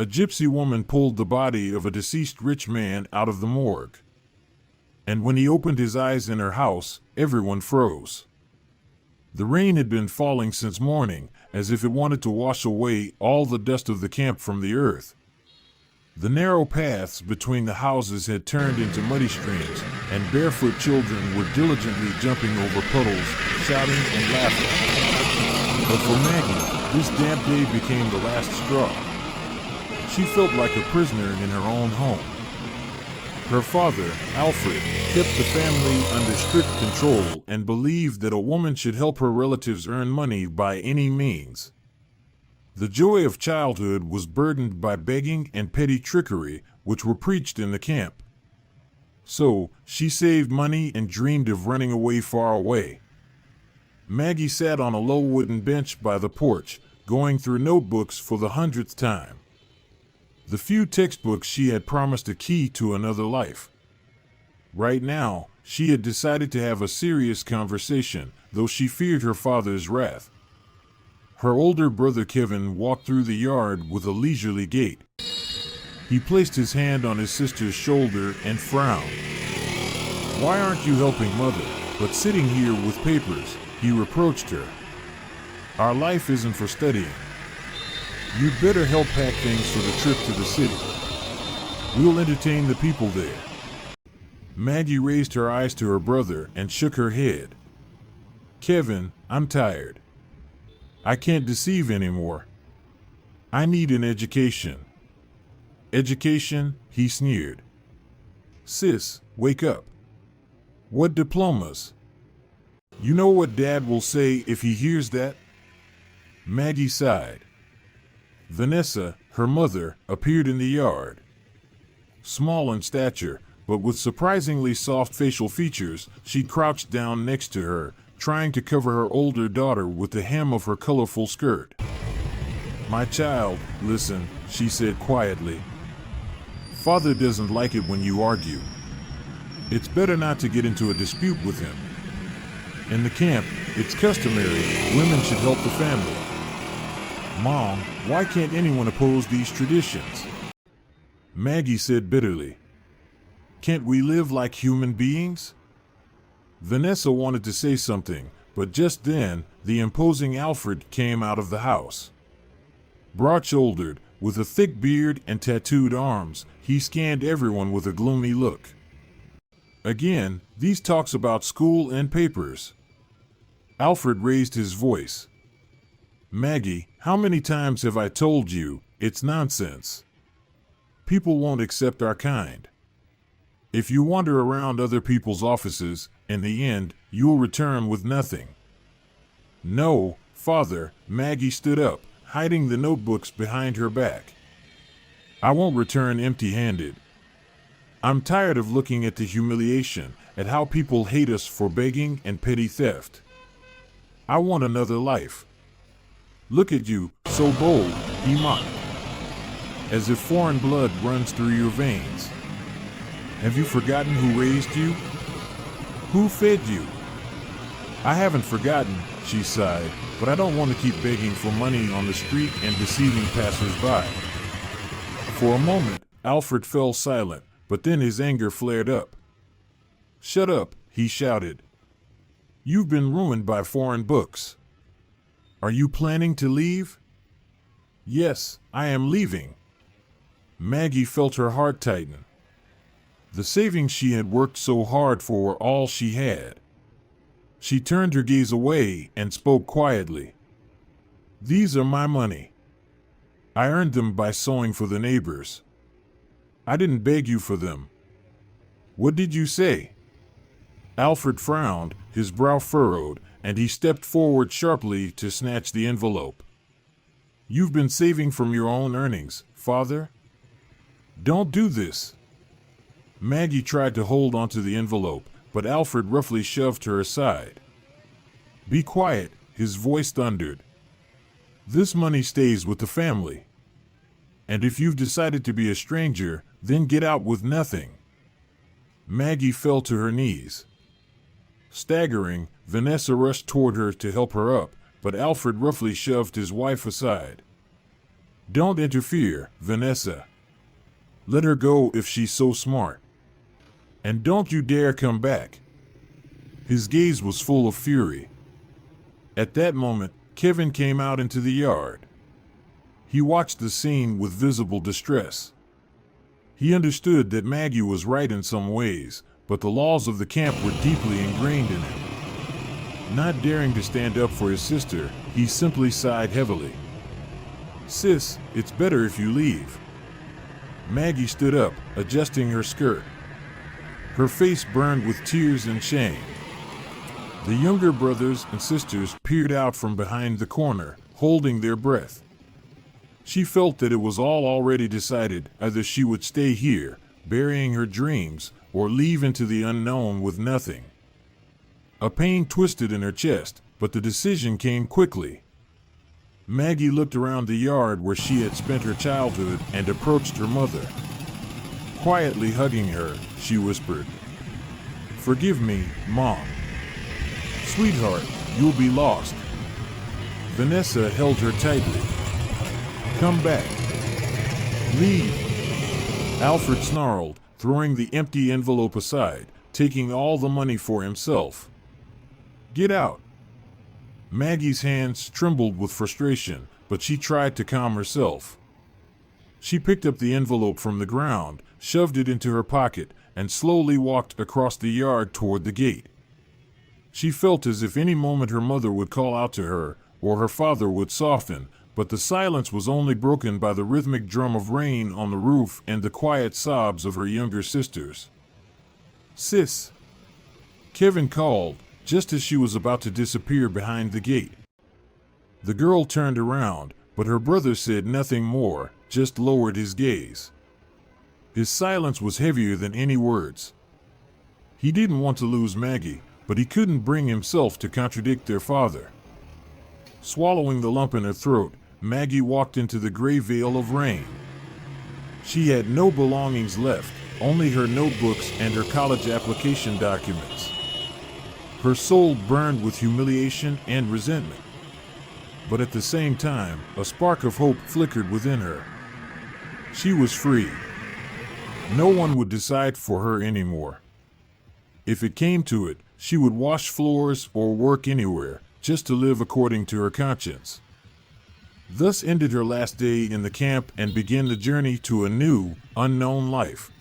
A gypsy woman pulled the body of a deceased rich man out of the morgue. And when he opened his eyes in her house, everyone froze. The rain had been falling since morning, as if it wanted to wash away all the dust of the camp from the earth. The narrow paths between the houses had turned into muddy streams, and barefoot children were diligently jumping over puddles, shouting and laughing. But for Maggie, this damp day became the last straw. She felt like a prisoner in her own home. Her father, Alfred, kept the family under strict control and believed that a woman should help her relatives earn money by any means. The joy of childhood was burdened by begging and petty trickery, which were preached in the camp. So, she saved money and dreamed of running away far away. Maggie sat on a low wooden bench by the porch, going through notebooks for the 100th time. The few textbooks she had promised a key to another life. Right now, she had decided to have a serious conversation, though she feared her father's wrath. Her older brother Kevin walked through the yard with a leisurely gait. He placed his hand on his sister's shoulder and frowned. "Why aren't you helping Mother, but sitting here with papers?" he reproached her. "Our life isn't for studying. You'd better help pack things for the trip to the city. We'll entertain the people there." Maggie raised her eyes to her brother and shook her head. "Kevin, I'm tired. I can't deceive anymore. I need an education." "Education?" he sneered. "Sis, wake up. What diplomas? You know what Dad will say if he hears that?" Maggie sighed. Vanessa, her mother, appeared in the yard. Small in stature, but with surprisingly soft facial features, she crouched down next to her, trying to cover her older daughter with the hem of her colorful skirt. "My child, listen," she said quietly. "Father doesn't like it when you argue. It's better not to get into a dispute with him. In the camp, it's customary, women should help the family. Mom, why can't anyone oppose these traditions?" Maggie said bitterly. "Can't we live like human beings?" Vanessa wanted to say something, but just then, the imposing Alfred came out of the house. Broad-shouldered, with a thick beard and tattooed arms, he scanned everyone with a gloomy look. Again, these talks about school and papers. Alfred raised his voice. "Maggie, how many times have I told you, it's nonsense. People won't accept our kind. If you wander around other people's offices, in the end, you'll return with nothing." "No, Father," Maggie stood up, hiding the notebooks behind her back. "I won't return empty-handed. I'm tired of looking at the humiliation, at how people hate us for begging and petty theft. I want another life. Look at you, so bold," he mocked. "As if foreign blood runs through your veins. Have you forgotten who raised you? Who fed you?" "I haven't forgotten," she sighed, "but I don't want to keep begging for money on the street and deceiving passers-by." For a moment, Alfred fell silent, but then his anger flared up. "Shut up," he shouted. "You've been ruined by foreign books. Are you planning to leave?" "Yes, I am leaving." Maggie felt her heart tighten. The savings she had worked so hard for were all she had. She turned her gaze away and spoke quietly. "These are my money. I earned them by sewing for the neighbors. I didn't beg you for them." "What did you say?" Alfred frowned, his brow furrowed, and he stepped forward sharply to snatch the envelope. "You've been saving from your own earnings, Father? Don't do this." Maggie tried to hold onto the envelope, but Alfred roughly shoved her aside. "Be quiet," his voice thundered. "This money stays with the family. And if you've decided to be a stranger, then get out with nothing." Maggie fell to her knees. Staggering, Vanessa rushed toward her to help her up, but Alfred roughly shoved his wife aside. Don't interfere, Vanessa. Let her go if she's so smart. And don't you dare come back. His gaze was full of fury. At that moment, Kevin came out into the yard. He watched the scene with visible distress. He understood that Maggie was right in some ways, but the laws of the camp were deeply ingrained in him. Not daring to stand up for his sister, he simply sighed heavily. Sis, it's better if you leave. Maggie stood up, adjusting her skirt. Her face burned with tears and shame. The younger brothers and sisters peered out from behind the corner, holding their breath. She felt that it was all already decided. Either she would stay here, burying her dreams, or leave into the unknown with nothing. A pain twisted in her chest, but the decision came quickly. Maggie looked around the yard where she had spent her childhood and approached her mother. Quietly hugging her, she whispered, "Forgive me, Mom. Sweetheart, you'll be lost." Vanessa held her tightly. "Come back. Leave." Alfred snarled, throwing the empty envelope aside, taking all the money for himself. "Get out." Maggie's hands trembled with frustration, but she tried to calm herself. She picked up the envelope from the ground, shoved it into her pocket, and slowly walked across the yard toward the gate. She felt as if any moment her mother would call out to her, or her father would soften, but the silence was only broken by the rhythmic drum of rain on the roof and the quiet sobs of her younger sisters. "Sis," Kevin called, just as she was about to disappear behind the gate. The girl turned around, but her brother said nothing more, just lowered his gaze. His silence was heavier than any words. He didn't want to lose Maggie, but he couldn't bring himself to contradict their father. Swallowing the lump in her throat, Maggie walked into the gray veil of rain. She had no belongings left, only her notebooks and her college application documents. Her soul burned with humiliation and resentment. But at the same time, a spark of hope flickered within her. She was free. No one would decide for her anymore. If it came to it, she would wash floors or work anywhere, just to live according to her conscience. Thus ended her last day in the camp and began the journey to a new, unknown life.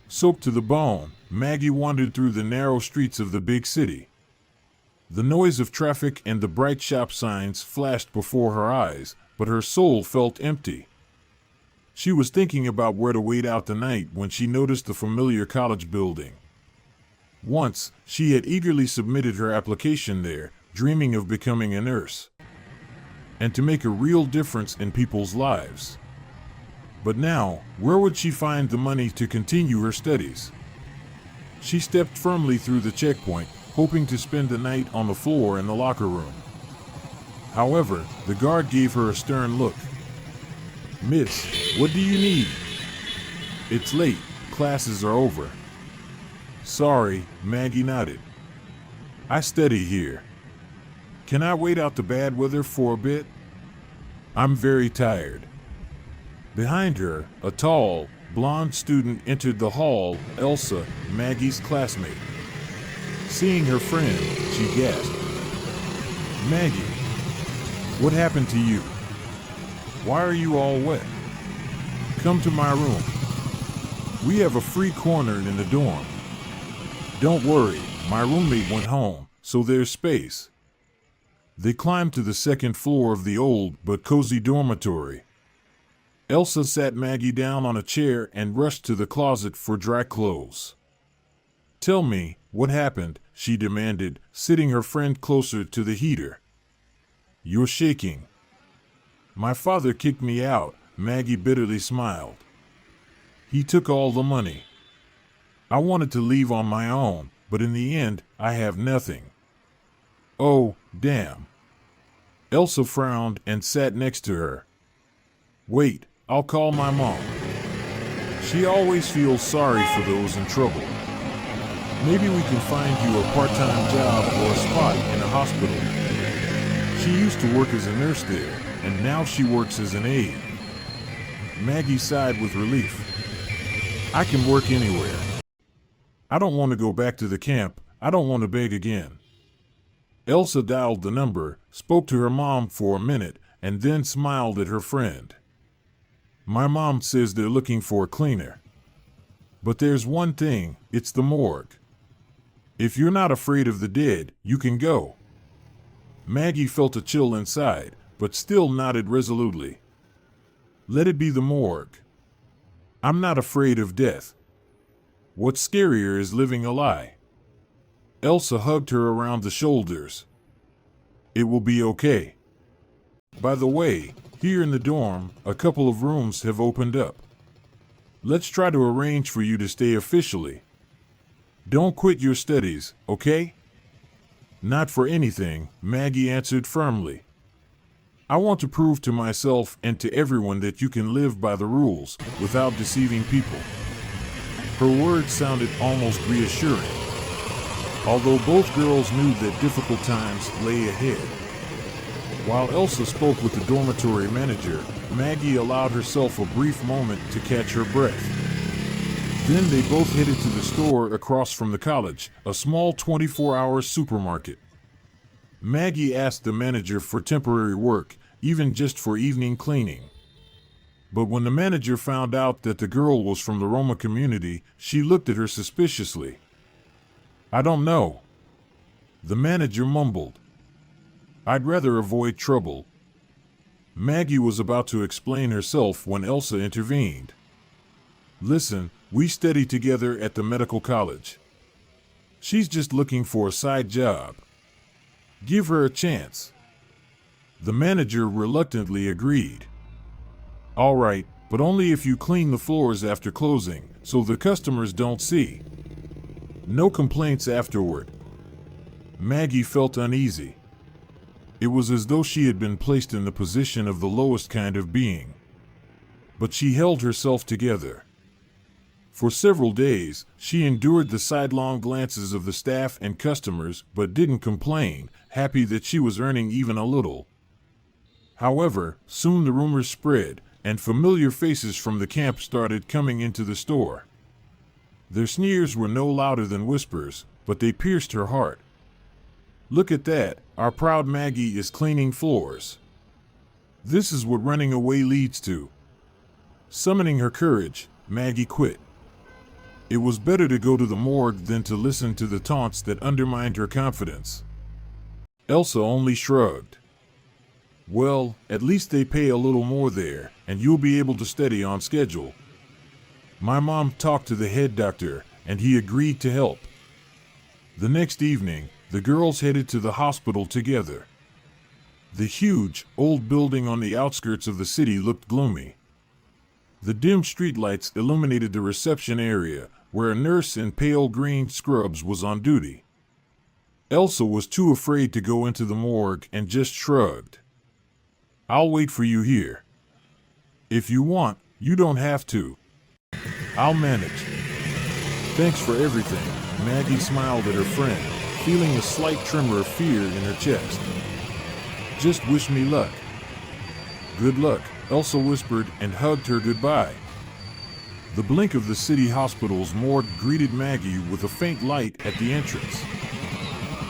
Soaked to the bone, Maggie wandered through the narrow streets of the big city. The noise of traffic and the bright shop signs flashed before her eyes, but her soul felt empty. She was thinking about where to wait out the night when she noticed the familiar college building. Once, she had eagerly submitted her application there, dreaming of becoming a nurse, and to make a real difference in people's lives. But now, where would she find the money to continue her studies? She stepped firmly through the checkpoint, hoping to spend the night on the floor in the locker room. However, the guard gave her a stern look. "Miss, what do you need?" "It's late. Classes are over." "Sorry," Maggie nodded. "I study here. Can I wait out the bad weather for a bit? I'm very tired." Behind her, a tall, blonde student entered the hall, Elsa, Maggie's classmate. Seeing her friend, she gasped. "Maggie, what happened to you? Why are you all wet? Come to my room. We have a free corner in the dorm. Don't worry, my roommate went home, so there's space." They climbed to the second floor of the old but cozy dormitory. Elsa sat Maggie down on a chair and rushed to the closet for dry clothes. "Tell me, what happened?" she demanded, sitting her friend closer to the heater. "You're shaking." "My father kicked me out," Maggie bitterly smiled. "He took all the money. I wanted to leave on my own, but in the end, I have nothing." "Oh, damn." Elsa frowned and sat next to her. "Wait, I'll call my mom. She always feels sorry for those in trouble. Maybe we can find you a part-time job or a spot in a hospital. She used to work as a nurse there, and now she works as an aide." Maggie sighed with relief. I can work anywhere. I don't want to go back to the camp. I don't want to beg again. Elsa dialed the number, spoke to her mom for a minute, and then smiled at her friend. My mom says they're looking for a cleaner. But there's one thing, it's the morgue. If you're not afraid of the dead, you can go. Maggie felt a chill inside, but still nodded resolutely. Let it be the morgue. I'm not afraid of death. What's scarier is living a lie. Elsa hugged her around the shoulders. It will be okay. By the way, here in the dorm, a couple of rooms have opened up. Let's try to arrange for you to stay officially. Don't quit your studies, okay? Not for anything, Maggie answered firmly. I want to prove to myself and to everyone that you can live by the rules without deceiving people. Her words sounded almost reassuring, although both girls knew that difficult times lay ahead. While Elsa spoke with the dormitory manager, Maggie allowed herself a brief moment to catch her breath. Then they both headed to the store across from the college, a small 24-hour supermarket. Maggie asked the manager for temporary work, even just for evening cleaning. But when the manager found out that the girl was from the Roma community, she looked at her suspiciously. I don't know. The manager mumbled. I'd rather avoid trouble. Maggie was about to explain herself when Elsa intervened. Listen, we study together at the medical college. She's just looking for a side job. Give her a chance. The manager reluctantly agreed. All right, but only if you clean the floors after closing, so the customers don't see. No complaints afterward. Maggie felt uneasy. It was as though she had been placed in the position of the lowest kind of being. But she held herself together. For several days, she endured the sidelong glances of the staff and customers, but didn't complain, happy that she was earning even a little. However, soon the rumors spread, and familiar faces from the camp started coming into the store. Their sneers were no louder than whispers, but they pierced her heart. Look at that, our proud Maggie is cleaning floors. This is what running away leads to. Summoning her courage, Maggie quit. It was better to go to the morgue than to listen to the taunts that undermined her confidence. Elsa only shrugged. Well, at least they pay a little more there, and you'll be able to study on schedule. My mom talked to the head doctor, and he agreed to help. The next evening, the girls headed to the hospital together. The huge, old building on the outskirts of the city looked gloomy. The dim streetlights illuminated the reception area, where a nurse in pale green scrubs was on duty. Elsa was too afraid to go into the morgue and just shrugged. I'll wait for you here. If you want, you don't have to. I'll manage. Thanks for everything, Maggie smiled at her friend, feeling a slight tremor of fear in her chest. Just wish me luck. Good luck, Elsa whispered and hugged her goodbye. The blink of the city hospital's morgue greeted Maggie with a faint light at the entrance.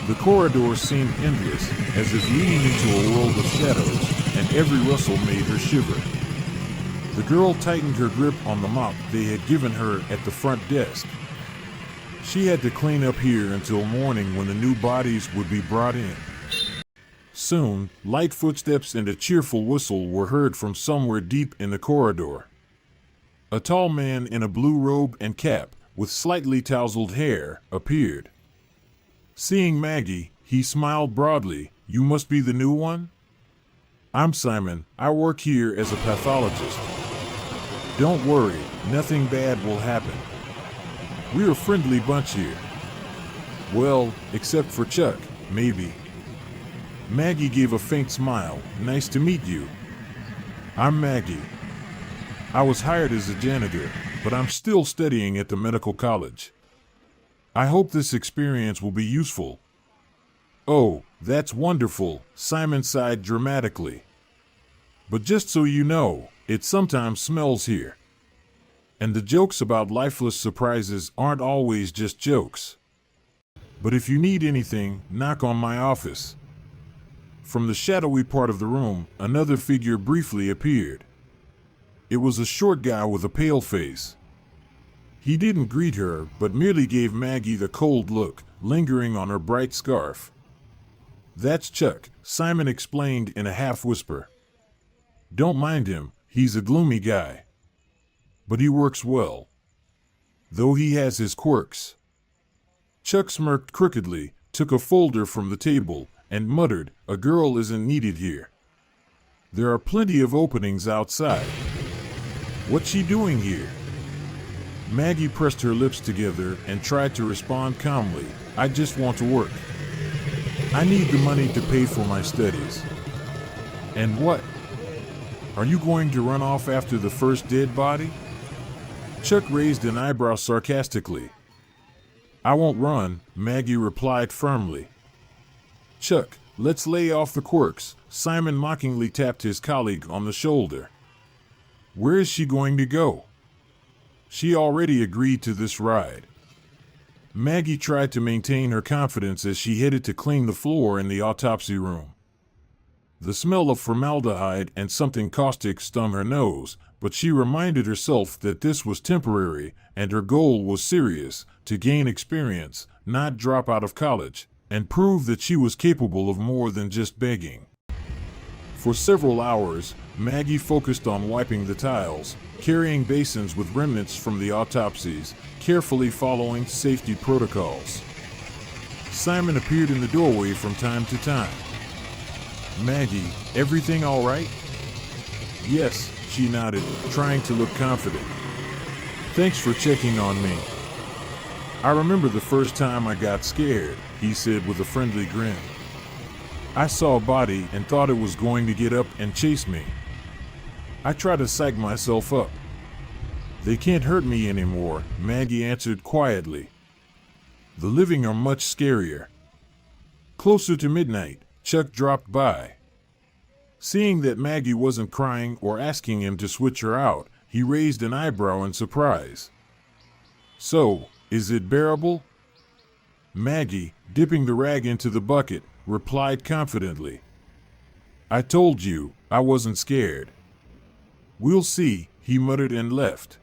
The corridor seemed endless, as if leading into a world of shadows, and every rustle made her shiver. The girl tightened her grip on the mop they had given her at the front desk. She had to clean up here until morning when the new bodies would be brought in. Soon, light footsteps and a cheerful whistle were heard from somewhere deep in the corridor. A tall man in a blue robe and cap, with slightly tousled hair, appeared. Seeing Maggie, he smiled broadly. You must be the new one? I'm Simon. I work here as a pathologist. Don't worry, nothing bad will happen. We're a friendly bunch here. Well, except for Chuck, maybe. Maggie gave a faint smile. Nice to meet you. I'm Maggie. I was hired as a janitor, but I'm still studying at the medical college. I hope this experience will be useful. Oh, that's wonderful, Simon sighed dramatically. But just so you know, It sometimes smells here. And the jokes about lifeless surprises aren't always just jokes. But if you need anything, knock on my office." From the shadowy part of the room, another figure briefly appeared. It was a short guy with a pale face. He didn't greet her, but merely gave Maggie the cold look, lingering on her bright scarf. "That's Chuck," Simon explained in a half-whisper. "Don't mind him, he's a gloomy guy. But he works well. Though he has his quirks." Chuck smirked crookedly, took a folder from the table, and muttered, "A girl isn't needed here. There are plenty of openings outside. What's she doing here?" Maggie pressed her lips together and tried to respond calmly, "I just want to work. I need the money to pay for my studies." "And what? Are you going to run off after the first dead body?" Chuck raised an eyebrow sarcastically. "I won't run," Maggie replied firmly. "Chuck, let's lay off the quirks," Simon mockingly tapped his colleague on the shoulder. "Where is she going to go? She already agreed to this ride." Maggie tried to maintain her confidence as she headed to clean the floor in the autopsy room. The smell of formaldehyde and something caustic stung her nose, but she reminded herself that this was temporary and her goal was serious, to gain experience, not drop out of college, and prove that she was capable of more than just begging. For several hours, Maggie focused on wiping the tiles, carrying basins with remnants from the autopsies, carefully following safety protocols. Simon appeared in the doorway from time to time. "Maggie, everything all right?" "Yes," she nodded, trying to look confident. "Thanks for checking on me. I remember the first time I got scared," he said with a friendly grin. "I saw a body and thought it was going to get up and chase me. I tried to psych myself up." "They can't hurt me anymore," Maggie answered quietly. "The living are much scarier." Closer to midnight, Chuck dropped by. Seeing that Maggie wasn't crying or asking him to switch her out, he raised an eyebrow in surprise. "So, is it bearable?" Maggie, dipping the rag into the bucket, replied confidently. "I told you, I wasn't scared." "We'll see," he muttered and left.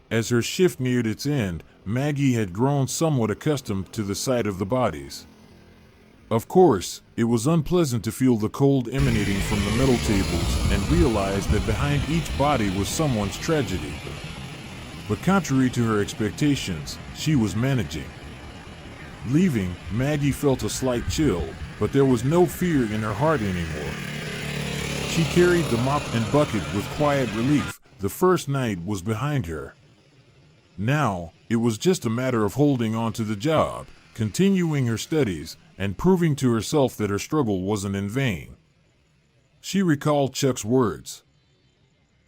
As her shift neared its end, Maggie had grown somewhat accustomed to the sight of the bodies. Of course, it was unpleasant to feel the cold emanating from the metal tables and realize that behind each body was someone's tragedy. But contrary to her expectations, she was managing. Leaving, Maggie felt a slight chill, but there was no fear in her heart anymore. She carried the mop and bucket with quiet relief. The first night was behind her. Now, it was just a matter of holding on to the job, continuing her studies, and proving to herself that her struggle wasn't in vain. She recalled Chuck's words.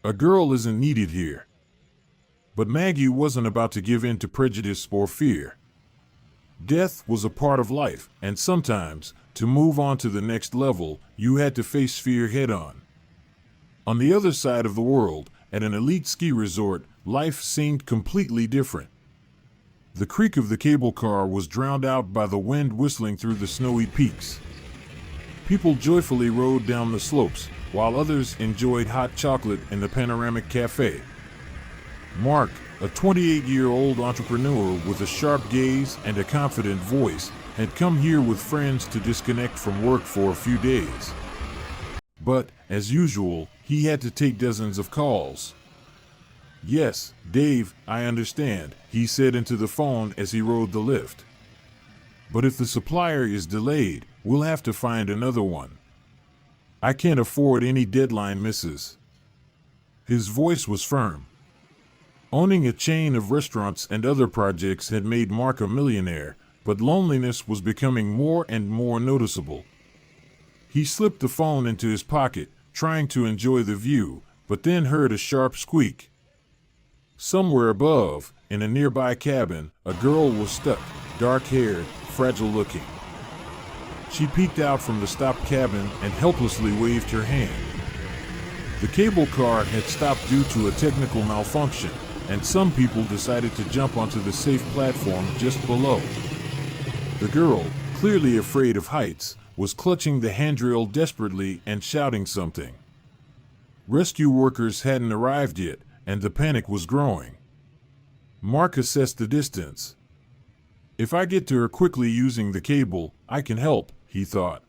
"A girl isn't needed here." But Maggie wasn't about to give in to prejudice or fear. Death was a part of life, and sometimes, to move on to the next level, you had to face fear head-on. On the other side of the world, at an elite ski resort, life seemed completely different. The creak of the cable car was drowned out by the wind whistling through the snowy peaks. People joyfully rode down the slopes, while others enjoyed hot chocolate in the panoramic cafe. Mark, a 28-year-old entrepreneur with a sharp gaze and a confident voice, had come here with friends to disconnect from work for a few days. But, as usual, he had to take dozens of calls. "Yes, Dave, I understand," he said into the phone as he rode the lift. "But if the supplier is delayed, we'll have to find another one. I can't afford any deadline misses." His voice was firm. Owning a chain of restaurants and other projects had made Mark a millionaire, but loneliness was becoming more and more noticeable. He slipped the phone into his pocket, trying to enjoy the view, but then heard a sharp squeak. Somewhere above, in a nearby cabin, a girl was stuck, dark-haired, fragile-looking. She peeked out from the stopped cabin and helplessly waved her hand. The cable car had stopped due to a technical malfunction, and some people decided to jump onto the safe platform just below. The girl, clearly afraid of heights, was clutching the handrail desperately and shouting something. Rescue workers hadn't arrived yet, and the panic was growing. Mark assessed the distance. If I get to her quickly using the cable, I can help, he thought.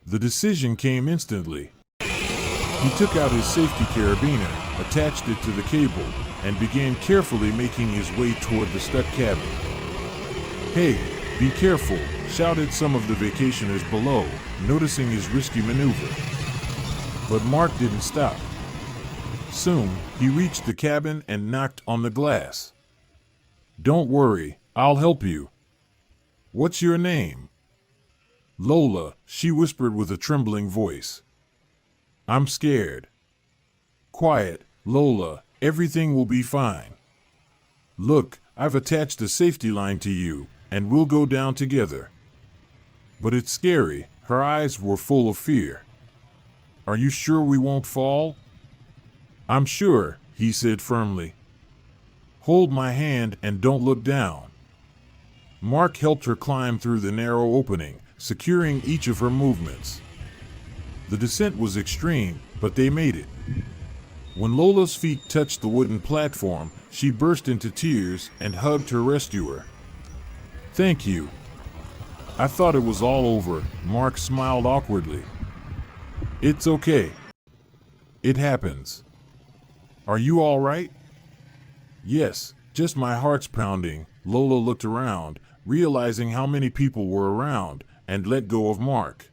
The decision came instantly. He took out his safety carabiner, attached it to the cable, and began carefully making his way toward the stuck cabin. "Hey, be careful," shouted some of the vacationers below, noticing his risky maneuver. But Mark didn't stop. Soon, he reached the cabin and knocked on the glass. "Don't worry, I'll help you." "What's your name?" "Lola," she whispered with a trembling voice. "I'm scared." "Quiet, Lola, everything will be fine. Look, I've attached a safety line to you, and we'll go down together." But it's scary, her eyes were full of fear. "Are you sure we won't fall?" "I'm sure," he said firmly. "Hold my hand and don't look down." Mark helped her climb through the narrow opening, securing each of her movements. The descent was extreme, but they made it. When Lola's feet touched the wooden platform, she burst into tears and hugged her rescuer. "Thank you." "I thought it was all over," Mark smiled awkwardly. "It's okay. It happens. Are you all right?" "Yes, just my heart's pounding." Lola looked around, realizing how many people were around, and let go of Mark.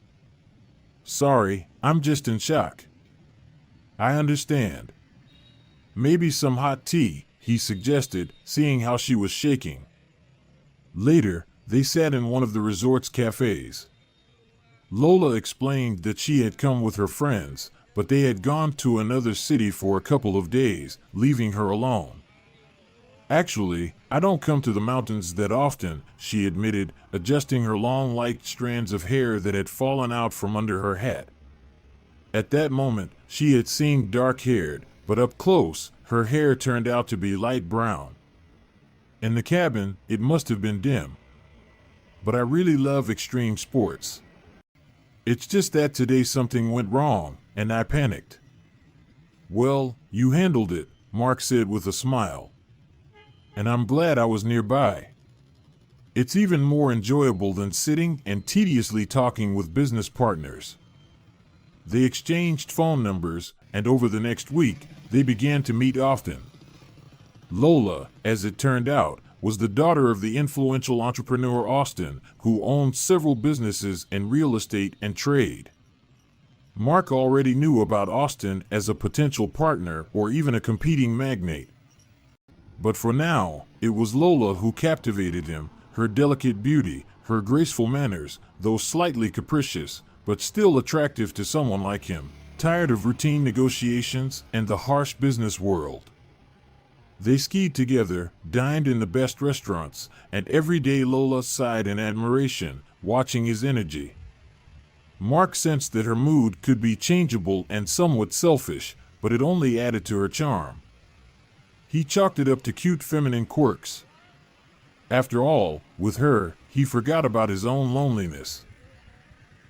"Sorry, I'm just in shock." "I understand. Maybe some hot tea," he suggested, seeing how she was shaking. Later, they sat in one of the resort's cafes. Lola explained that she had come with her friends, but they had gone to another city for a couple of days, leaving her alone. "Actually, I don't come to the mountains that often," she admitted, adjusting her long light strands of hair that had fallen out from under her hat. At that moment, she had seemed dark-haired, but up close, her hair turned out to be light brown. In the cabin, it must have been dim. "But I really love extreme sports. It's just that today something went wrong, and I panicked." "Well, you handled it," Mark said with a smile. "And I'm glad I was nearby. It's even more enjoyable than sitting and tediously talking with business partners." They exchanged phone numbers, and over the next week, they began to meet often. Lola, as it turned out, was the daughter of the influential entrepreneur Austin, who owned several businesses in real estate and trade. Mark already knew about Austin as a potential partner or even a competing magnate. But for now, it was Lola who captivated him, her delicate beauty, her graceful manners, though slightly capricious, but still attractive to someone like him, tired of routine negotiations and the harsh business world. They skied together, dined in the best restaurants, and every day Lola sighed in admiration, watching his energy. Mark sensed that her mood could be changeable and somewhat selfish, but it only added to her charm. He chalked it up to cute feminine quirks. After all, with her, he forgot about his own loneliness.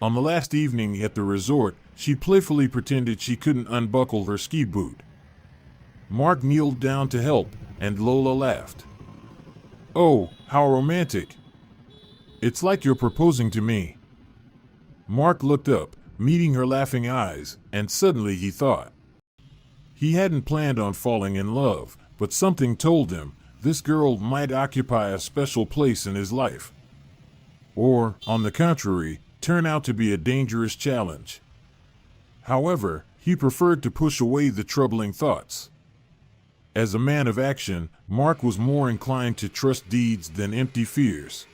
On the last evening at the resort, she playfully pretended she couldn't unbuckle her ski boot. Mark kneeled down to help, and Lola laughed. "Oh, how romantic. It's like you're proposing to me." Mark looked up, meeting her laughing eyes, and suddenly he thought. He hadn't planned on falling in love, but something told him this girl might occupy a special place in his life. Or, on the contrary, turn out to be a dangerous challenge. However, he preferred to push away the troubling thoughts. As a man of action, Mark was more inclined to trust deeds than empty fears.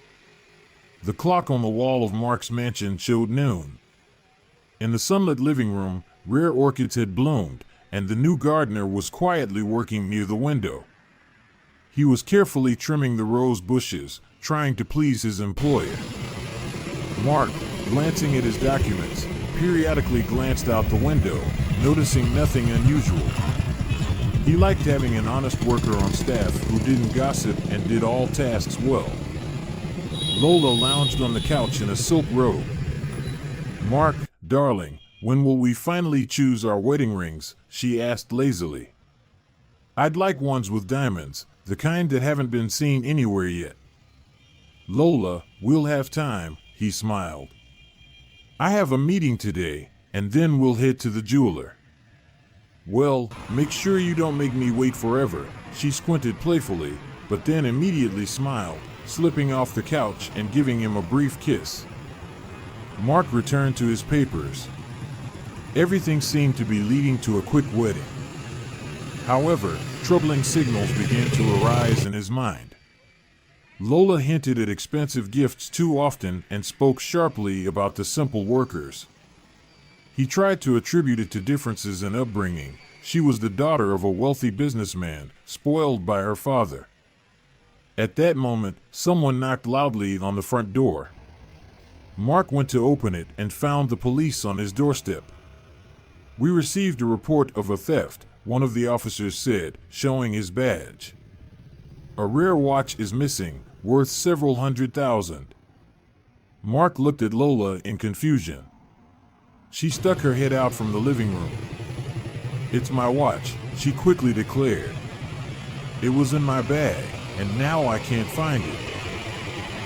The clock on the wall of Mark's mansion showed noon. In the sunlit living room, rare orchids had bloomed, and the new gardener was quietly working near the window. He was carefully trimming the rose bushes, trying to please his employer. Mark, glancing at his documents, periodically glanced out the window, noticing nothing unusual. He liked having an honest worker on staff who didn't gossip and did all tasks well. Lola lounged on the couch in a silk robe. "Mark, darling, when will we finally choose our wedding rings?" she asked lazily. "I'd like ones with diamonds, the kind that haven't been seen anywhere yet." "Lola, we'll have time," he smiled. "I have a meeting today, and then we'll head to the jeweler." "Well, make sure you don't make me wait forever," she squinted playfully, but then immediately smiled, slipping off the couch and giving him a brief kiss. Mark returned to his papers. Everything seemed to be leading to a quick wedding. However, troubling signals began to arise in his mind. Lola hinted at expensive gifts too often and spoke sharply about the simple workers. He tried to attribute it to differences in upbringing. She was the daughter of a wealthy businessman, spoiled by her father. At that moment, someone knocked loudly on the front door. Mark went to open it and found the police on his doorstep. "We received a report of a theft," one of the officers said, showing his badge. "A rare watch is missing, worth several $100,000. Mark looked at Lola in confusion. She stuck her head out from the living room. "It's my watch," she quickly declared. "It was in my bag, and now I can't find it.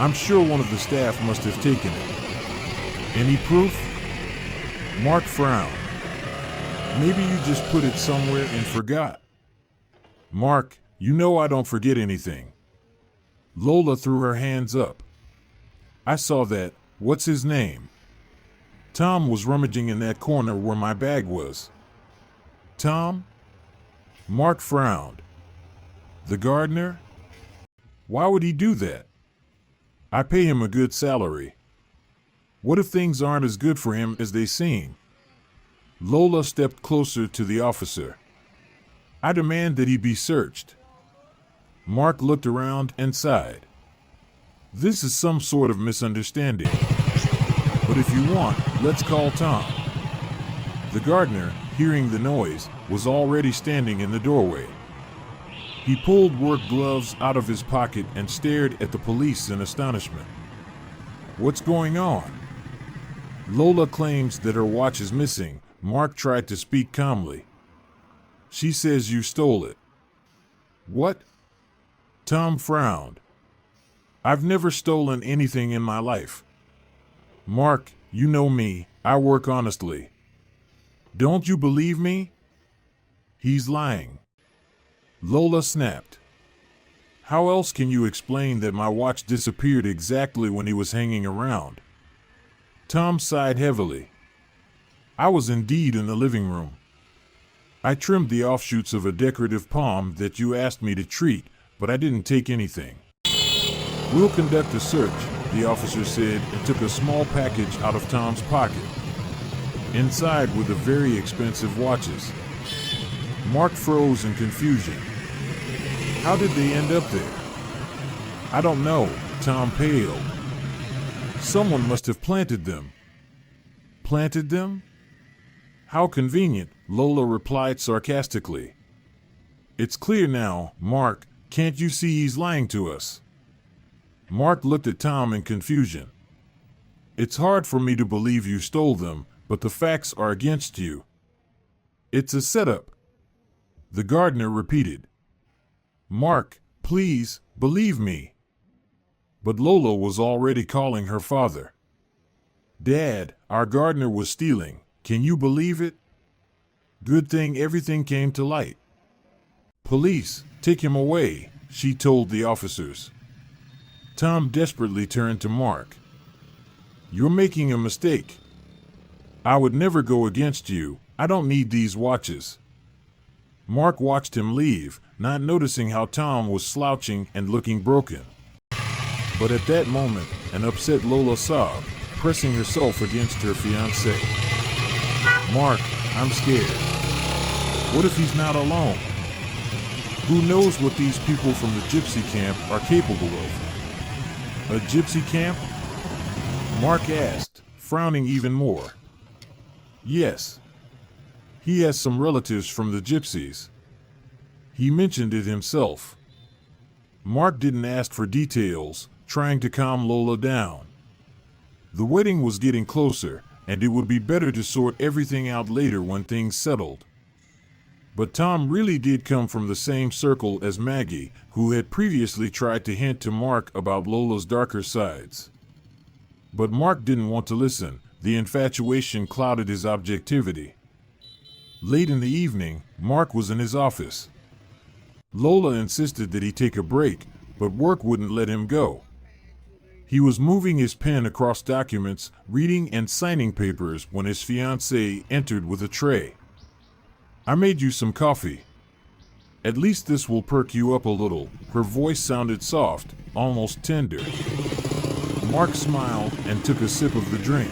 I'm sure one of the staff must have taken it. Any proof?" Mark frowned. "Maybe you just put it somewhere and forgot." "Mark, you know I don't forget anything." Lola threw her hands up. "I saw that. What's his name?" "Tom was rummaging in that corner where my bag was." "Tom?" Mark frowned. "The gardener? Why would he do that? I pay him a good salary. What if things aren't as good for him as they seem?" Lola stepped closer to the officer. "I demand that he be searched." Mark looked around and sighed. "This is some sort of misunderstanding. But if you want, let's call Tom." The gardener, hearing the noise, was already standing in the doorway. He pulled work gloves out of his pocket and stared at the police in astonishment. "What's going on?" "Lola claims that her watch is missing." Mark tried to speak calmly. "She says you stole it." "What?" Tom frowned. "I've never stolen anything in my life." "Mark, you know me, I work honestly. Don't you believe me?" "He's lying." Lola snapped. "How else can you explain that my watch disappeared exactly when he was hanging around?" Tom sighed heavily. "I was indeed in the living room. I trimmed the offshoots of a decorative palm that you asked me to treat, but I didn't take anything." "We'll conduct a search," the officer said, and took a small package out of Tom's pocket. Inside were the very expensive watches. Mark froze in confusion. "How did they end up there?" "I don't know," Tom paled. "Someone must have planted them." "Planted them? How convenient," Lola replied sarcastically. "It's clear now, Mark. Can't you see he's lying to us?" Mark looked at Tom in confusion. "It's hard for me to believe you stole them, but the facts are against you." "It's a setup," the gardener repeated. "Mark, please, believe me." But Lola was already calling her father. "Dad, our gardener was stealing. Can you believe it? Good thing everything came to light." "Police, take him away," she told the officers. Tom desperately turned to Mark. "You're making a mistake. I would never go against you. I don't need these watches." Mark watched him leave, not noticing how Tom was slouching and looking broken. But at that moment, an upset Lola sobbed, pressing herself against her fiancé. "Mark, I'm scared. What if he's not alone? Who knows what these people from the gypsy camp are capable of?" "A gypsy camp?" Mark asked, frowning even more. "Yes. He has some relatives from the gypsies. He mentioned it himself. Mark didn't ask for details, trying to calm Lola down. The wedding was getting closer, and it would be better to sort everything out later when things settled. But Tom really did come from the same circle as Maggie, who had previously tried to hint to Mark about Lola's darker sides. But Mark didn't want to listen. The infatuation clouded his objectivity. Late in the evening, Mark was in his office. Lola insisted that he take a break, but work wouldn't let him go. He was moving his pen across documents, reading and signing papers when his fiancée entered with a tray. "I made you some coffee. At least this will perk you up a little." Her voice sounded soft, almost tender. Mark smiled and took a sip of the drink.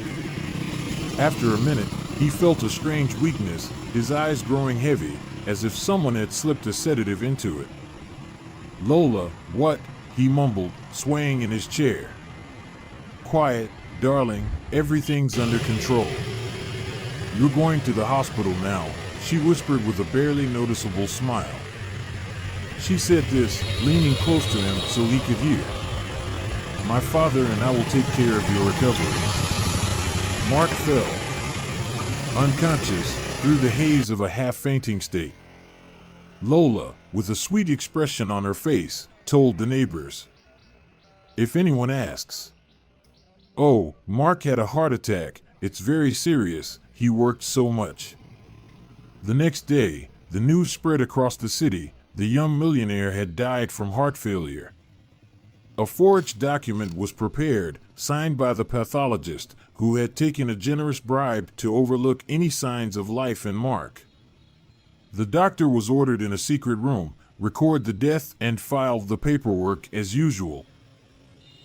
After a minute, he felt a strange weakness, his eyes growing heavy, as if someone had slipped a sedative into it. "Lola, what?" he mumbled, swaying in his chair. "Quiet, darling, everything's under control. You're going to the hospital now," she whispered with a barely noticeable smile. She said this, leaning close to him so he could hear. "My father and I will take care of your recovery." Mark fell, unconscious, through the haze of a half-fainting state. Lola, with a sweet expression on her face, told the neighbors. "If anyone asks." "Oh, Mark had a heart attack. It's very serious. He worked so much." The next day, the news spread across the city. The young millionaire had died from heart failure. A forged document was prepared, signed by the pathologist, who had taken a generous bribe to overlook any signs of life in Mark. The doctor was ordered in a secret room, record the death, and file the paperwork as usual.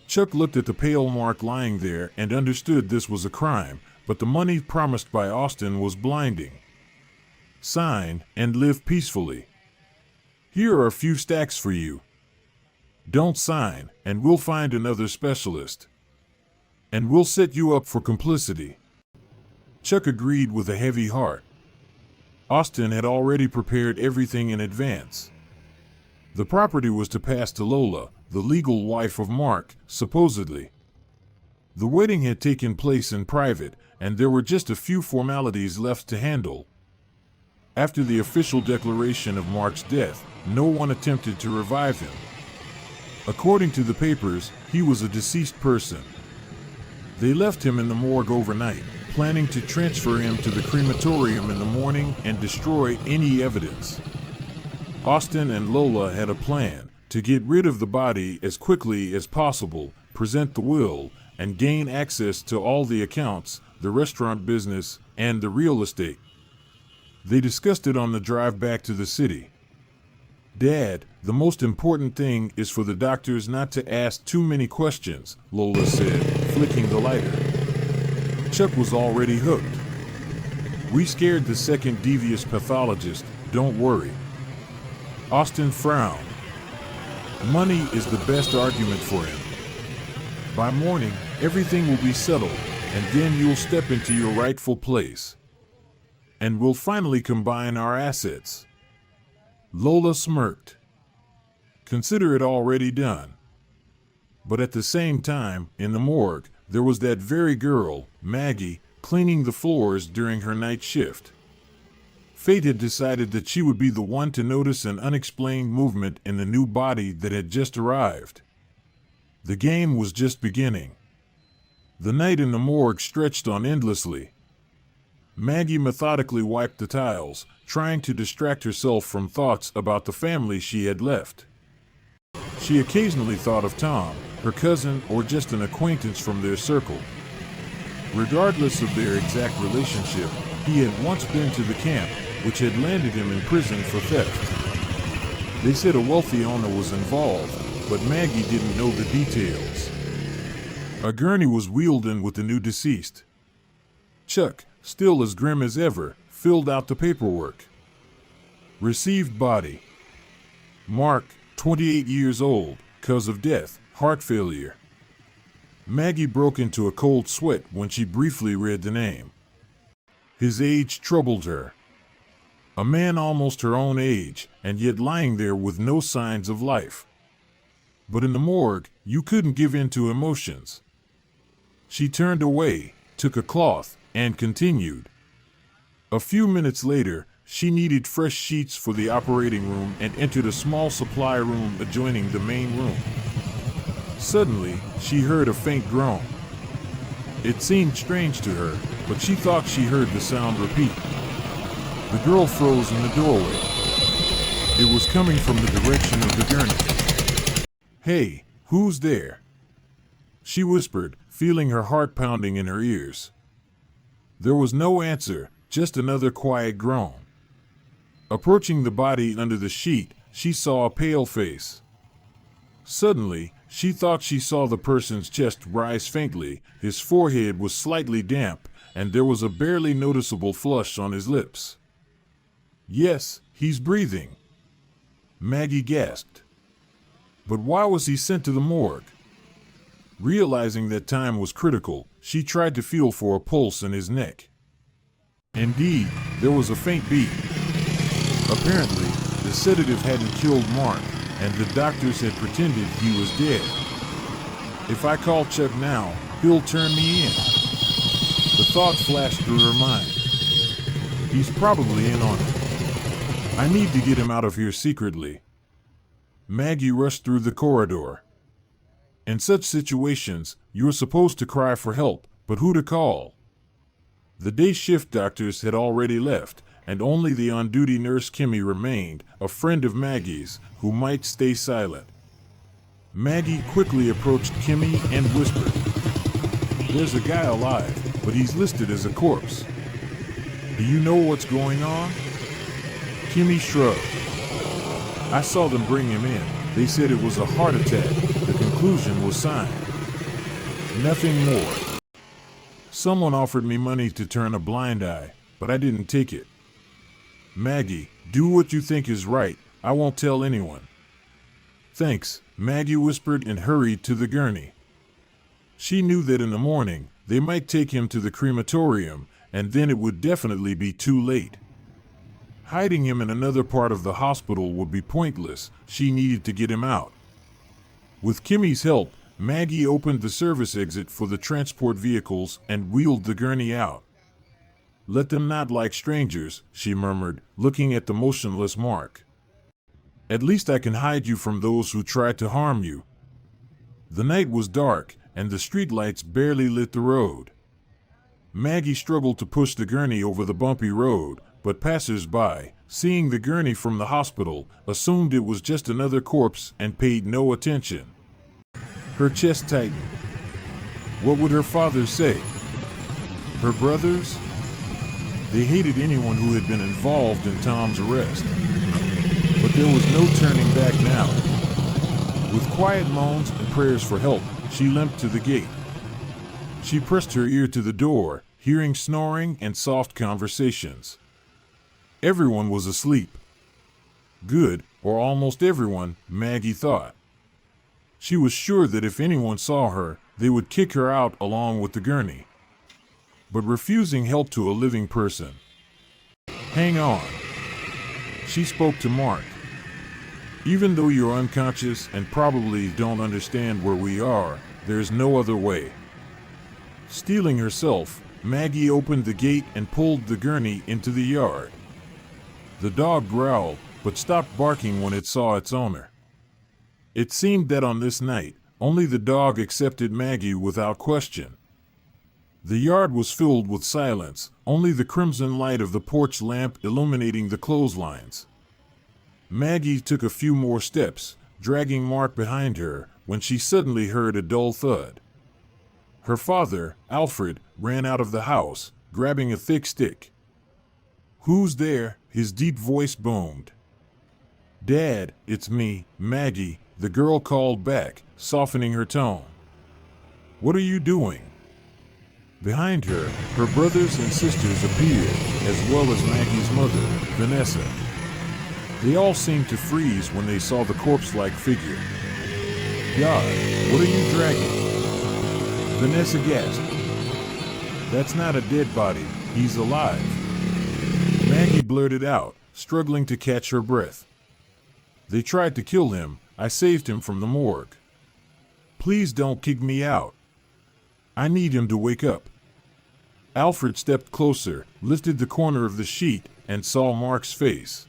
Chuck looked at the pale Mark lying there and understood this was a crime, but the money promised by Austin was blinding. "Sign and live peacefully. Here are a few stacks for you. Don't sign, and we'll find another specialist. And we'll set you up for complicity." Chuck agreed with a heavy heart. Austin had already prepared everything in advance. The property was to pass to Lola, the legal wife of Mark, supposedly. The wedding had taken place in private, and there were just a few formalities left to handle. After the official declaration of Mark's death, no one attempted to revive him. According to the papers, he was a deceased person. They left him in the morgue overnight, planning to transfer him to the crematorium in the morning and destroy any evidence. Austin and Lola had a plan to get rid of the body as quickly as possible, present the will, and gain access to all the accounts, the restaurant business, and the real estate. They discussed it on the drive back to the city. "Dad, the most important thing is for the doctors not to ask too many questions," Lola said, flicking the lighter. Chuck was already hooked. "We scared the second devious pathologist, don't worry." Austin frowned. Money is the best argument for him. "By morning, everything will be settled, and then you'll step into your rightful place. And we'll finally combine our assets." Lola smirked. Consider it already done. But at the same time, in the morgue, there was that very girl, Maggie, cleaning the floors during her night shift. Fate had decided that she would be the one to notice an unexplained movement in the new body that had just arrived. The game was just beginning. The night in the morgue stretched on endlessly. Maggie methodically wiped the tiles, trying to distract herself from thoughts about the family she had left. She occasionally thought of Tom, her cousin, or just an acquaintance from their circle. Regardless of their exact relationship, he had once been to the camp, which had landed him in prison for theft. They said a wealthy owner was involved, but Maggie didn't know the details. A gurney was wheeled in with the new deceased. Chuck, still as grim as ever, filled out the paperwork. Received body. Mark, 28 years old, cause of death, heart failure. Maggie broke into a cold sweat when she briefly read the name. His age troubled her. A man almost her own age, and yet lying there with no signs of life. But in the morgue, you couldn't give in to emotions. She turned away, took a cloth, and continued. A few minutes later, she needed fresh sheets for the operating room and entered a small supply room adjoining the main room. Suddenly, she heard a faint groan. It seemed strange to her, but she thought she heard the sound repeat. The girl froze in the doorway. It was coming from the direction of the gurney. "Hey, who's there?" she whispered, feeling her heart pounding in her ears. There was no answer, just another quiet groan. Approaching the body under the sheet, she saw a pale face. Suddenly, she thought she saw the person's chest rise faintly, his forehead was slightly damp, and there was a barely noticeable flush on his lips. "Yes, he's breathing," Maggie gasped. But why was he sent to the morgue? Realizing that time was critical, she tried to feel for a pulse in his neck. Indeed, there was a faint beat. Apparently, the sedative hadn't killed Mark, and the doctors had pretended he was dead. If I call Chuck now, he'll turn me in. The thought flashed through her mind. He's probably in on it. I need to get him out of here secretly. Maggie rushed through the corridor. In such situations, you're supposed to cry for help, but who to call? The day shift doctors had already left, and only the on-duty nurse Kimmy remained, a friend of Maggie's, who might stay silent. Maggie quickly approached Kimmy and whispered, "There's a guy alive, but he's listed as a corpse. Do you know what's going on?" Kimmy shrugged. "I saw them bring him in. They said it was a heart attack. The conclusion was signed. Nothing more. Someone offered me money to turn a blind eye, but I didn't take it. Maggie, do what you think is right. I won't tell anyone." "Thanks," Maggie whispered and hurried to the gurney. She knew that in the morning, they might take him to the crematorium, and then it would definitely be too late. Hiding him in another part of the hospital would be pointless. She needed to get him out. With Kimmy's help, Maggie opened the service exit for the transport vehicles and wheeled the gurney out. "Let them not like strangers," she murmured, looking at the motionless Mark. "At least I can hide you from those who try to harm you." The night was dark, and the streetlights barely lit the road. Maggie struggled to push the gurney over the bumpy road, but passers-by, seeing the gurney from the hospital, assumed it was just another corpse and paid no attention. Her chest tightened. What would her father say? Her brothers? They hated anyone who had been involved in Tom's arrest. But there was no turning back now. With quiet moans and prayers for help, she limped to the gate. She pressed her ear to the door, hearing snoring and soft conversations. Everyone was asleep. Good, or almost everyone, Maggie thought. She was sure that if anyone saw her, they would kick her out along with the gurney. But refusing help to a living person. "Hang on." She spoke to Mark. "Even though you're unconscious and probably don't understand where we are, there's no other way." Steeling herself, Maggie opened the gate and pulled the gurney into the yard. The dog growled, but stopped barking when it saw its owner. It seemed that on this night, only the dog accepted Maggie without question. The yard was filled with silence, only the crimson light of the porch lamp illuminating the clotheslines. Maggie took a few more steps, dragging Mark behind her, when she suddenly heard a dull thud. Her father, Alfred, ran out of the house, grabbing a thick stick. "Who's there?" his deep voice boomed. "Dad, it's me, Maggie," the girl called back, softening her tone. "What are you doing?" Behind her, her brothers and sisters appeared, as well as Maggie's mother, Vanessa. They all seemed to freeze when they saw the corpse-like figure. "God, what are you dragging?" Vanessa gasped. "That's not a dead body, he's alive." Maggie blurted out, struggling to catch her breath. They tried to kill him. I saved him from the morgue. Please don't kick me out. I need him to wake up. Alfred stepped closer, lifted the corner of the sheet, and saw Mark's face.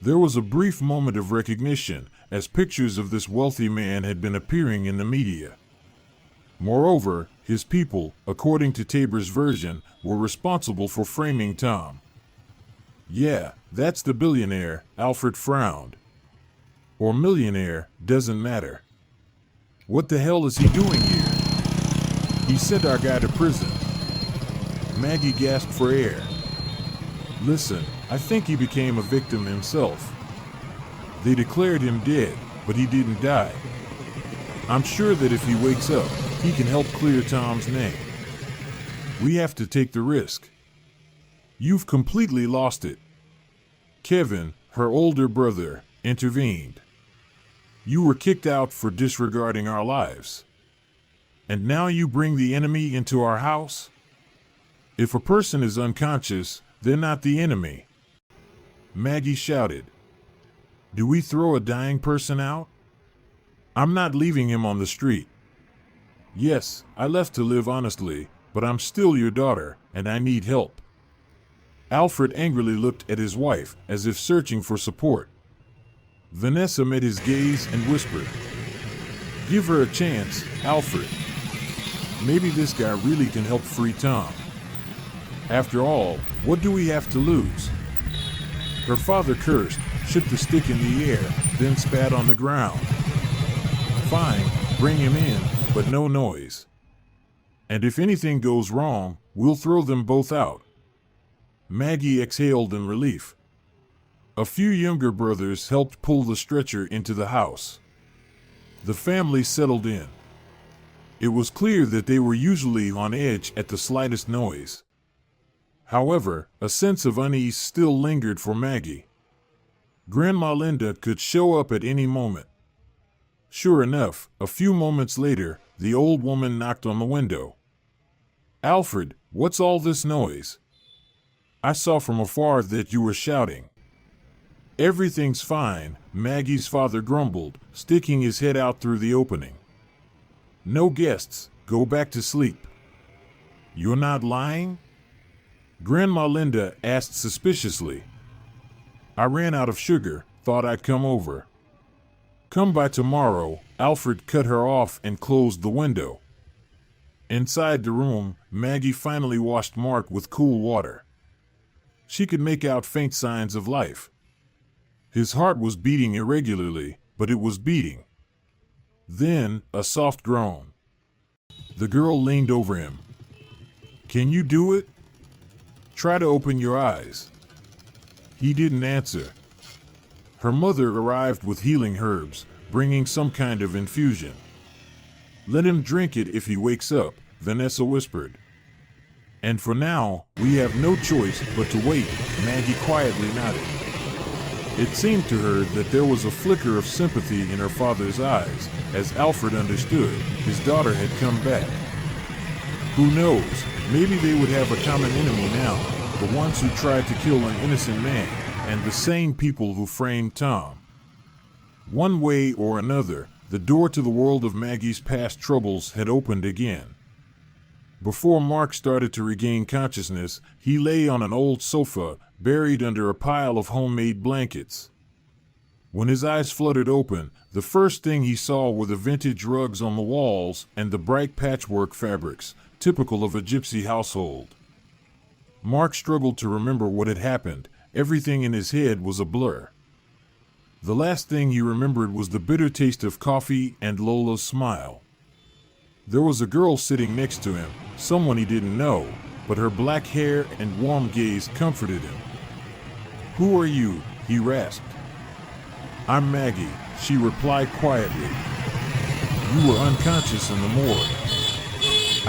There was a brief moment of recognition, as pictures of this wealthy man had been appearing in the media. Moreover, his people, according to Tabor's version, were responsible for framing Tom. Yeah, that's the billionaire, Alfred frowned. Or millionaire, doesn't matter. What the hell is he doing here? He sent our guy to prison. Maggie gasped for air. Listen, I think he became a victim himself. They declared him dead, but he didn't die. I'm sure that if he wakes up, he can help clear Tom's name. We have to take the risk. You've completely lost it. Kevin, her older brother, intervened. You were kicked out for disregarding our lives. And now you bring the enemy into our house? If a person is unconscious, they're not the enemy. Maggie shouted. Do we throw a dying person out? I'm not leaving him on the street. Yes, I left to live honestly, but I'm still your daughter, and I need help. Alfred angrily looked at his wife, as if searching for support. Vanessa met his gaze and whispered, Give her a chance, Alfred. Maybe this guy really can help free Tom. After all, what do we have to lose? Her father cursed, shook the stick in the air, then spat on the ground. Fine, bring him in, but no noise. And if anything goes wrong, we'll throw them both out. Maggie exhaled in relief. A few younger brothers helped pull the stretcher into the house. The family settled in. It was clear that they were usually on edge at the slightest noise. However, a sense of unease still lingered for Maggie. Grandma Linda could show up at any moment. Sure enough, a few moments later, the old woman knocked on the window. Alfred, what's all this noise? I saw from afar that you were shouting. Everything's fine, Maggie's father grumbled, sticking his head out through the opening. No guests, go back to sleep. You're not lying? Grandma Linda asked suspiciously. I ran out of sugar, thought I'd come over. Come by tomorrow. Alfred cut her off and closed the window. Inside the room, Maggie finally washed Mark with cool water. She could make out faint signs of life. His heart was beating irregularly, but it was beating. Then, a soft groan. The girl leaned over him. Can you do it? Try to open your eyes. He didn't answer. Her mother arrived with healing herbs, bringing some kind of infusion. Let him drink it if he wakes up, Vanessa whispered. And for now, we have no choice but to wait, Maggie quietly nodded. It seemed to her that there was a flicker of sympathy in her father's eyes, as Alfred understood his daughter had come back. Who knows, maybe they would have a common enemy now, the ones who tried to kill an innocent man, and the same people who framed Tom. One way or another, the door to the world of Maggie's past troubles had opened again. Before Mark started to regain consciousness, he lay on an old sofa, buried under a pile of homemade blankets. When his eyes fluttered open, the first thing he saw were the vintage rugs on the walls and the bright patchwork fabrics, typical of a gypsy household. Mark struggled to remember what had happened. Everything in his head was a blur. The last thing he remembered was the bitter taste of coffee and Lola's smile. There was a girl sitting next to him, someone he didn't know, but her black hair and warm gaze comforted him. Who are you? He rasped. I'm Maggie, she replied quietly. You were unconscious in the morgue.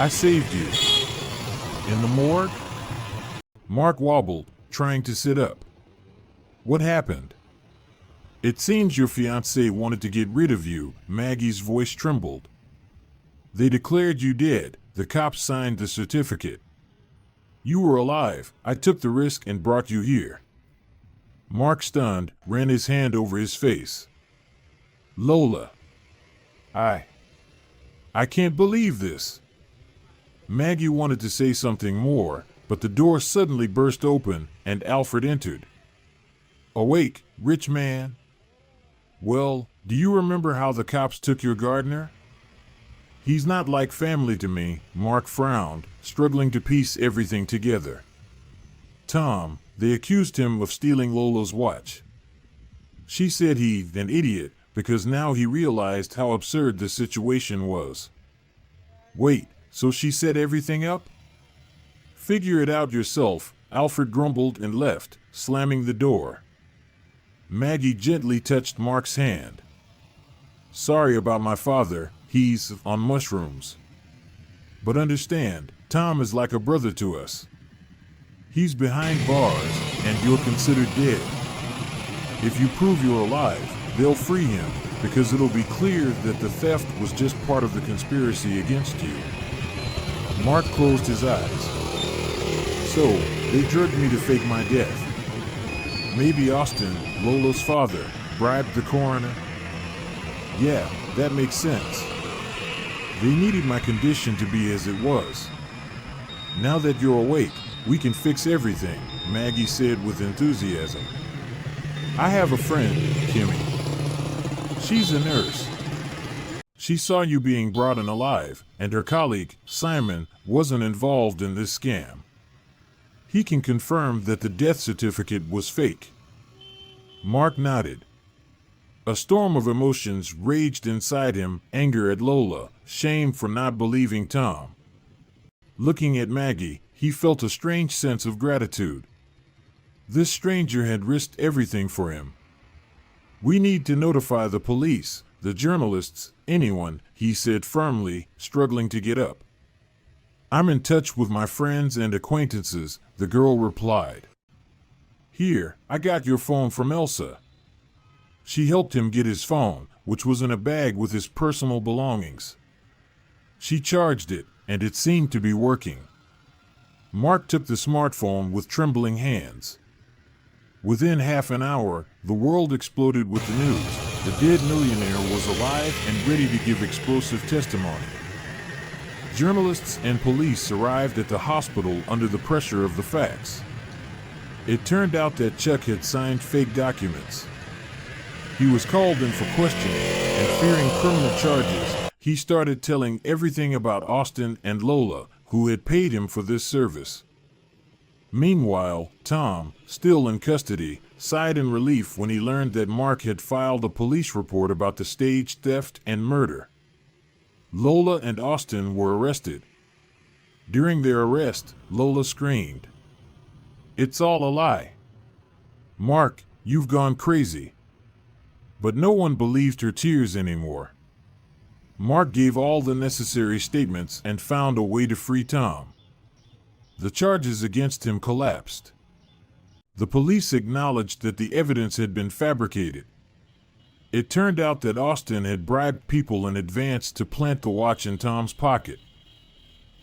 I saved you. In the morgue? Mark wobbled, trying to sit up. What happened? It seems your fiancé wanted to get rid of you, Maggie's voice trembled. They declared you dead, the cops signed the certificate. You were alive, I took the risk and brought you here. Mark, stunned, ran his hand over his face. Lola. I can't believe this. Maggie wanted to say something more, but the door suddenly burst open and Alfred entered. Awake, rich man. Well, do you remember how the cops took your gardener? He's not like family to me, Mark frowned, struggling to piece everything together. Tom, they accused him of stealing Lola's watch. She said he's an idiot because now he realized how absurd the situation was. Wait, so she set everything up? Figure it out yourself, Alfred grumbled and left, slamming the door. Maggie gently touched Mark's hand. Sorry about my father, he's on mushrooms. But understand, Tom is like a brother to us. He's behind bars, and you're considered dead. If you prove you're alive, they'll free him, because it'll be clear that the theft was just part of the conspiracy against you. Mark closed his eyes. So, they drugged me to fake my death. Maybe Austin, Lola's father, bribed the coroner? Yeah, that makes sense. They needed my condition to be as it was. Now that you're awake, we can fix everything, Maggie said with enthusiasm. I have a friend, Kimmy. She's a nurse. She saw you being brought in alive, and her colleague, Simon, wasn't involved in this scam. He can confirm that the death certificate was fake. Mark nodded. A storm of emotions raged inside him, anger at Lola, shame for not believing Tom. Looking at Maggie, he felt a strange sense of gratitude. This stranger had risked everything for him. We need to notify the police, the journalists, anyone, he said firmly, struggling to get up. I'm in touch with my friends and acquaintances, the girl replied. Here, I got your phone from Elsa. She helped him get his phone, which was in a bag with his personal belongings. She charged it, and it seemed to be working. Mark took the smartphone with trembling hands. Within half an hour, the world exploded with the news. The dead millionaire was alive and ready to give explosive testimony. Journalists and police arrived at the hospital under the pressure of the facts. It turned out that Chuck had signed fake documents. He was called in for questioning, and fearing criminal charges, he started telling everything about Austin and Lola, who had paid him for this service. Meanwhile, Tom, still in custody, sighed in relief when he learned that Mark had filed a police report about the staged theft and murder. Lola and Austin were arrested. During their arrest, Lola screamed, "It's all a lie. Mark, you've gone crazy." But no one believed her tears anymore. Mark gave all the necessary statements and found a way to free Tom. The charges against him collapsed. The police acknowledged that the evidence had been fabricated. It turned out that Austin had bribed people in advance to plant the watch in Tom's pocket.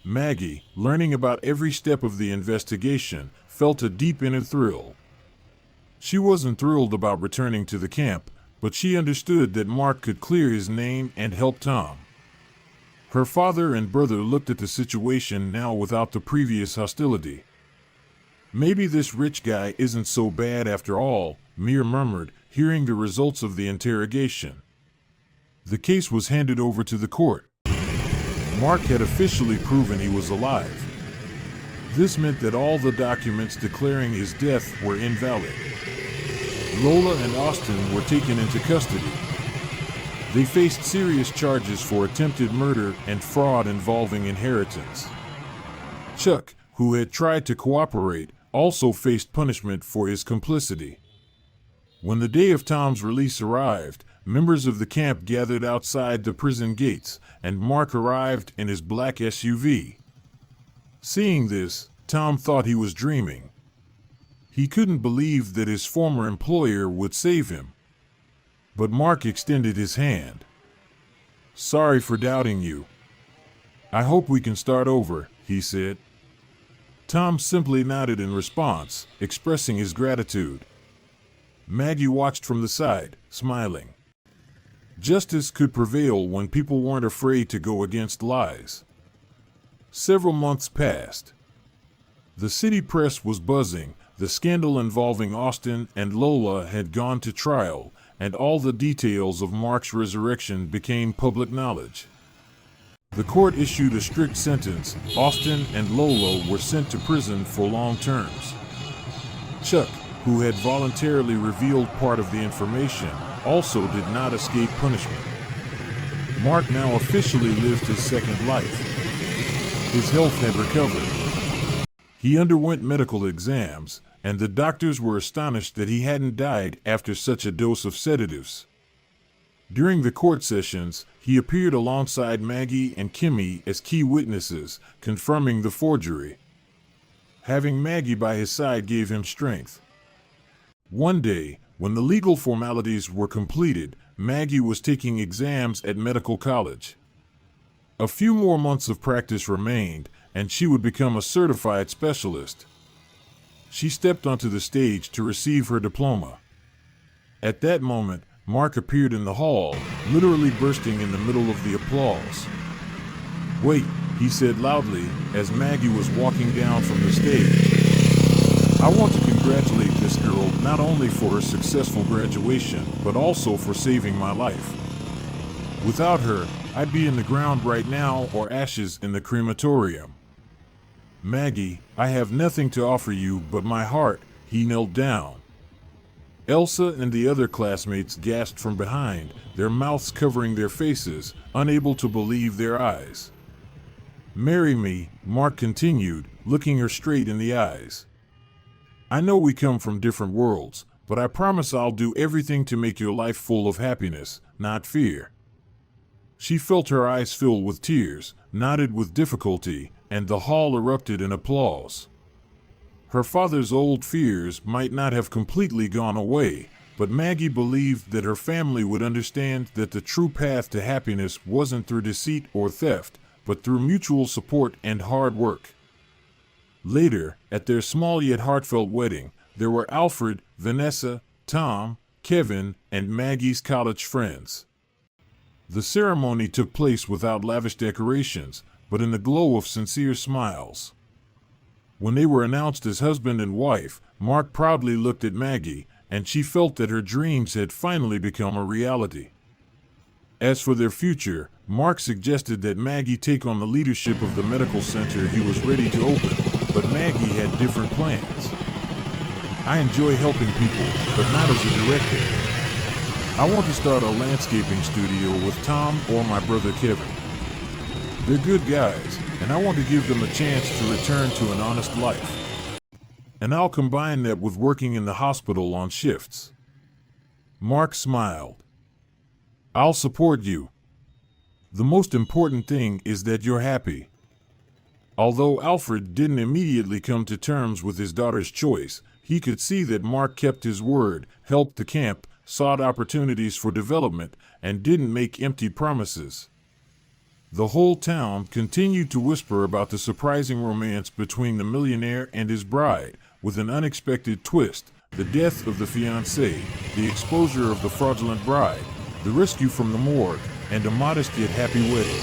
Maggie, learning about every step of the investigation, felt a deep inner thrill. She wasn't thrilled about returning to the camp, but she understood that Mark could clear his name and help Tom. Her father and brother looked at the situation now without the previous hostility. Maybe this rich guy isn't so bad after all, Mir murmured, hearing the results of the interrogation. The case was handed over to the court. Mark had officially proven he was alive. This meant that all the documents declaring his death were invalid. Lola and Austin were taken into custody. They faced serious charges for attempted murder and fraud involving inheritance. Chuck, who had tried to cooperate, also faced punishment for his complicity. When the day of Tom's release arrived, members of the camp gathered outside the prison gates, and Mark arrived in his black SUV. Seeing this, Tom thought he was dreaming. He couldn't believe that his former employer would save him. But Mark extended his hand. "Sorry for doubting you. I hope we can start over," he said. Tom simply nodded in response, expressing his gratitude. Maggie watched from the side, smiling. Justice could prevail when people weren't afraid to go against lies. Several months passed. The city press was buzzing. The scandal involving Austin and Lola had gone to trial, and all the details of Mark's resurrection became public knowledge. The court issued a strict sentence. Austin and Lola were sent to prison for long terms. Chuck, who had voluntarily revealed part of the information, also did not escape punishment. Mark now officially lived his second life. His health had recovered. He underwent medical exams, and the doctors were astonished that he hadn't died after such a dose of sedatives. During the court sessions, he appeared alongside Maggie and Kimmy as key witnesses, confirming the forgery. Having Maggie by his side gave him strength. One day, when the legal formalities were completed, Maggie was taking exams at medical college. A few more months of practice remained, and she would become a certified specialist. She stepped onto the stage to receive her diploma. At that moment, Mark appeared in the hall, literally bursting in the middle of the applause. "Wait," he said loudly as Maggie was walking down from the stage. "I want to congratulate this girl not only for her successful graduation, but also for saving my life. Without her, I'd be in the ground right now or ashes in the crematorium. Maggie, I have nothing to offer you but my heart." He knelt down. Elsa and the other classmates gasped from behind, their mouths covering their faces, unable to believe their eyes. "Marry me," Mark continued, looking her straight in the eyes. "I know we come from different worlds, but I promise I'll do everything to make your life full of happiness, not fear." She felt her eyes fill with tears, nodded with difficulty, and the hall erupted in applause. Her father's old fears might not have completely gone away, but Maggie believed that her family would understand that the true path to happiness wasn't through deceit or theft, but through mutual support and hard work. Later, at their small yet heartfelt wedding, there were Alfred, Vanessa, Tom, Kevin, and Maggie's college friends. The ceremony took place without lavish decorations, but in the glow of sincere smiles. When they were announced as husband and wife, Mark proudly looked at Maggie, and she felt that her dreams had finally become a reality. As for their future, Mark suggested that Maggie take on the leadership of the medical center he was ready to open, but Maggie had different plans. "I enjoy helping people, but not as a director. I want to start a landscaping studio with Tom or my brother Kevin. They're good guys, and I want to give them a chance to return to an honest life. And I'll combine that with working in the hospital on shifts." Mark smiled. "I'll support you. The most important thing is that you're happy." Although Alfred didn't immediately come to terms with his daughter's choice, he could see that Mark kept his word, helped the camp, sought opportunities for development, and didn't make empty promises. The whole town continued to whisper about the surprising romance between the millionaire and his bride, with an unexpected twist: the death of the fiancé, the exposure of the fraudulent bride, the rescue from the morgue, and a modest yet happy wedding.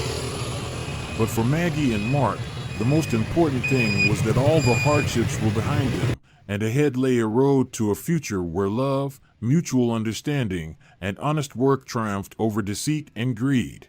But for Maggie and Mark, the most important thing was that all the hardships were behind them, and ahead lay a road to a future where love, mutual understanding, and honest work triumphed over deceit and greed.